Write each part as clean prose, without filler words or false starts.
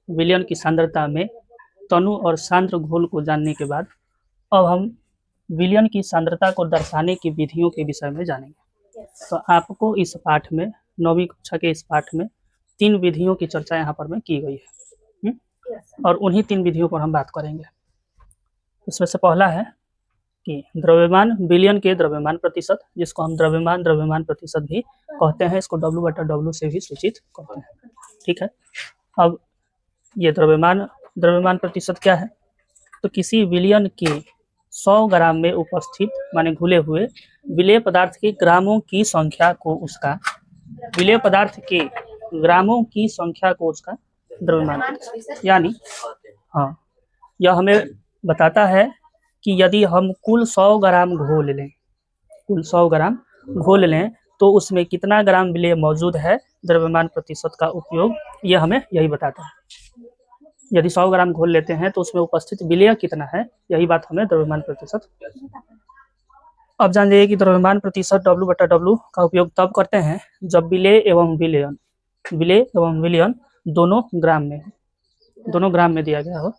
विलयन की सांद्रता में तनु और सांद्र घोल को जानने के बाद अब हम विलयन की सांद्रता को दर्शाने की विधियों के विषय में जानेंगे। तो आपको इस पाठ में 9वीं कक्षा के इस पाठ में 3 विधियों की चर्चा यहाँ पर में की गई है और उन्हीं 3 विधियों पर हम बात करेंगे। इसमें से पहला है कि द्रव्यमान विलयन के द्रव्यमान प्रतिशत, जिसको हम द्रव्यमान प्रतिशत भी कहते हैं, इसको W/W से भी सूचित करते हैं। ठीक है, अब ये द्रव्यमान प्रतिशत क्या है? तो किसी विलयन के 100 ग्राम में उपस्थित माने घुले हुए विलेय पदार्थ के ग्रामों की संख्या को उसका द्रव्यमान प्रतिशत, यानी हाँ, यह हमें बताता है कि यदि हम कुल 100 ग्राम घोल लें तो उसमें कितना ग्राम विलेय मौजूद है, द्रव्यमान प्रतिशत का उपयोग यह हमें यही बताता है। यदि 100 ग्राम घोल लेते हैं तो उसमें उपस्थित विलेय कितना है, यही बात हमें द्रव्यमान प्रतिशत। अब जान जाइए कि द्रव्यमान प्रतिशत W/W का उपयोग तब करते हैं जब विलेय एवं विलयन दोनों ग्राम में दिया गया हो।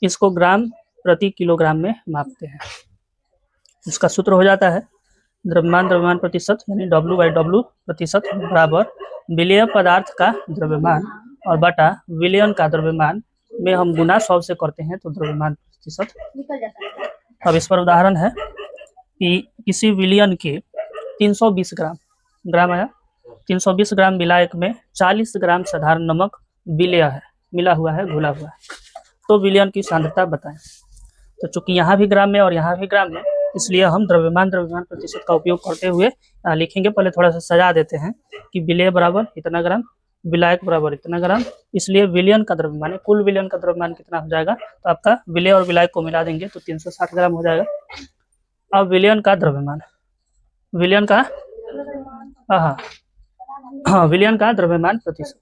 इसको ग्राम प्रति किलोग्राम में मापते हैं। इसका सूत्र हो जाता है द्रव्यमान प्रतिशत यानी W/W प्रतिशत बराबर विलेय पदार्थ का द्रव्यमान और बटा विलयन का द्रव्यमान में हम गुना 100 से करते हैं तो द्रव्यमान प्रतिशत निकल जाता है। अब इस पर उदाहरण है कि किसी विलयन के 320 ग्राम आया, 320 ग्राम विलायक में 40 ग्राम साधारण नमक विलेय है, मिला हुआ है, घुला हुआ है, तो विलयन की सांद्रता बताएं। तो चूंकि यहाँ भी ग्राम में और यहाँ भी ग्राम में, इसलिए हम द्रव्यमान प्रतिशत का उपयोग करते हुए लिखेंगे। पहले थोड़ा सा सजा देते हैं कि विलेय बराबर इतना ग्राम, विलायक बराबर इतना ग्राम, इसलिए विलयन का द्रव्यमान, कुल विलयन का द्रव्यमान कितना हो जाएगा, तो आपका विलेय और विलायक को मिला देंगे तो 360 ग्राम हो जाएगा। अब विलयन का द्रव्यमान प्रतिशत,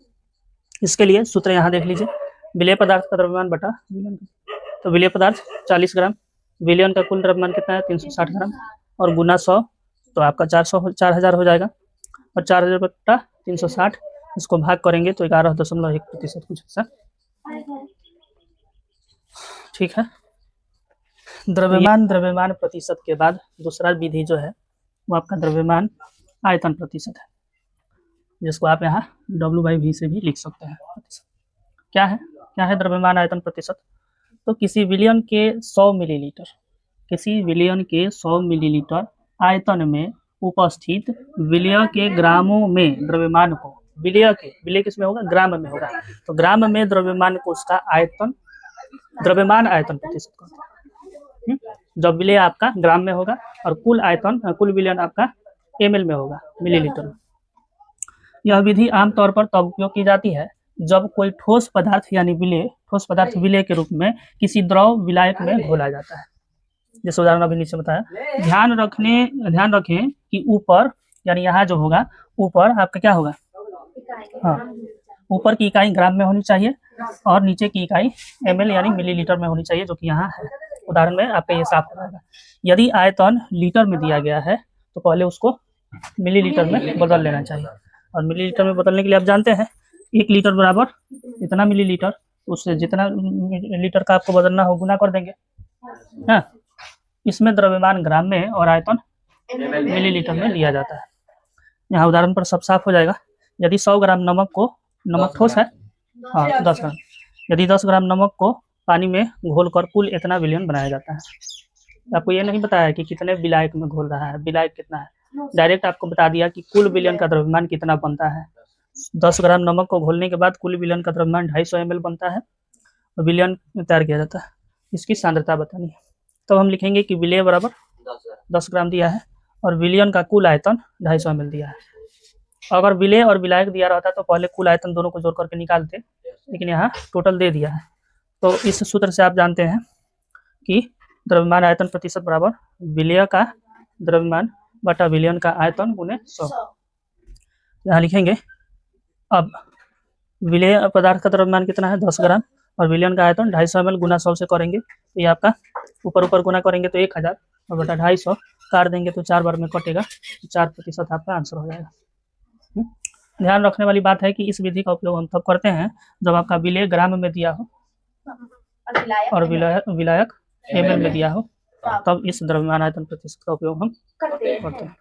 इसके लिए सूत्र यहाँ देख लीजिए, विलेय पदार्थ का द्रव्यमान बटा विलयन का, तो विलेय पदार्थ 40 ग्राम, विलयन का कुल द्रव्यमान कितना है 360 ग्राम और गुना 100 तो आपका 4000 हो जाएगा, और 4000 बटा 360 इसको भाग करेंगे तो 11.1% कुछ ऐसा। ठीक है, द्रव्यमान प्रतिशत के बाद दूसरा विधि जो है वो आपका द्रव्यमान आयतन प्रतिशत है, जिसको आप यहाँ W/V से भी लिख सकते हैं। क्या है द्रव्यमान आयतन प्रतिशत? तो किसी विलयन के 100 मिलीलीटर आयतन में उपस्थित विलेय के ग्रामों में द्रव्यमान को, विलेय किसमें होगा, ग्राम में होगा, तो ग्राम में द्रव्यमान को उसका द्रव्यमान आयतन प्रतिशत कहते हैं। जब विलेय आपका ग्राम में होगा और कुल विलयन आपका ml में होगा, मिलीलीटर में। यह विधि आमतौर पर तब उपयोग की जाती है जब कोई ठोस पदार्थ विलेय के रूप में किसी द्रव विलायक में घोला जाता है, जैसे उदाहरण अभी नीचे बताया। ध्यान रखें कि ऊपर यानी यहाँ जो होगा, ऊपर आपका क्या होगा, हाँ, ऊपर की इकाई ग्राम में होनी चाहिए और नीचे की इकाई ml यानी मिलीलीटर में होनी चाहिए, जो कि यहाँ है। उदाहरण में आपका ये साफ हो जाएगा। यदि आयतन लीटर में दिया गया है तो पहले उसको मिलीलीटर में बदल लेना चाहिए, और मिलीलीटर में बदलने के लिए आप जानते हैं 1 लीटर बराबर इतना मिलीलीटर, उससे जितना लीटर का आपको बदलना हो गुना कर देंगे। हाँ, इसमें द्रव्यमान ग्राम में और आयतन मिलीलीटर में लिया जाता है। यहाँ उदाहरण पर सब साफ हो जाएगा। यदि 100 ग्राम नमक ठोस है, हाँ 10 ग्राम, यदि 10 ग्राम नमक को पानी में घोलकर कुल इतना विलयन बनाया जाता है। आपको ये नहीं बताया कि कितने विलायक में घोल रहा है, विलायक कितना है, डायरेक्ट आपको बता दिया कि कुल विलयन का द्रव्यमान कितना बनता है। 10 ग्राम नमक को घोलने के बाद कुल विलयन का द्रव्यमान 250 ml बनता है और विलयन तैयार किया जाता है। इसकी सांद्रता बतानी है, तो हम लिखेंगे कि विलेय बराबर 10 ग्राम दिया है और विलयन का कुल आयतन 250 ml दिया है। अगर विलेय और विलायक दिया रहता तो पहले कुल आयतन दोनों को जोड़ करके निकालते, लेकिन यहाँ टोटल दे दिया है। तो इस सूत्र से आप जानते हैं कि द्रव्यमान आयतन प्रतिशत बराबर विलेय का द्रव्यमान बटा विलयन का आयतन गुने 100। यहाँ लिखेंगे। अब विलेय पदार्थ का द्रव्यमान कितना है 10 ग्राम और विलयन का आयतन 250 ml गुना 100 से करेंगे तो ये आपका ऊपर गुना करेंगे तो 1000 और बटा 250 काट देंगे तो 4 बार में कटेगा, 4% आपका आंसर हो जाएगा। ध्यान रखने वाली बात है कि इस विधि का उपयोग हम तब करते हैं जब आपका विलेय ग्राम में दिया हो और विलायक ml में दिया हो, तब इस द्रव्यमान आयतन प्रतिशत का उपयोग हम करते हैं।